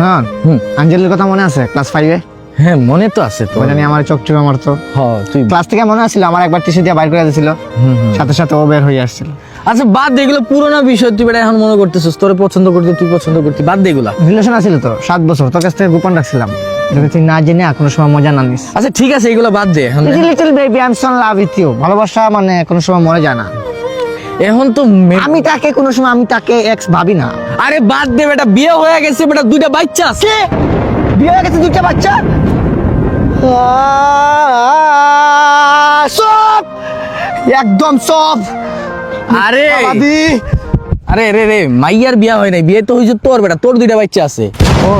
না আঞ্জলির কথা মনে আছে ক্লাস 5 এ? হ্যাঁ মনে তো আছে তো। ওই জানি আমার চোখ চোখে মারতো। তুই ক্লাস থেকে মনে আছিল আমার একবার টিস্যু দিয়ে বাইর করে দিয়েছিল, সাথে সাথে ও বের হয়ে আসছিল। আচ্ছা বাদ দে এগুলো, পুরোনো বিষয় তুই বেটা এখন মনে করতেছিস, তোরে পছন্দ করতে তুই পছন্দ করতি, বাদ দে এগুলা। রিলেশন আছিল তো 7 বছর, তোর কাছ থেকে গোপন রাখছিলাম যদি তুই না জেনে কোনো সময় মজা না নিস। আচ্ছা ঠিক আছে এগুলো বাদ দে এখন। Little baby I am so in love with you. ভালোবাসা মানে কোনো সময় মরে যায় না। এখন তো আমি তাকে কোনো সময় আমি তাকে এক্স ভাবি না। আরে বাদ দে বেটা, বিয়ে হয়ে গেছে বেটা, 2টা বাচ্চা আছে। বিয়ে হয়ে গেছে 2টা বাচ্চা? সব একদম সব। আরে বাবাদি আরে রে রে মাইয়ার বিয়ে হয় নাই, বিয়ে তো হইছে তোর বেটা, তোর 2টা বাচ্চা আছে। ও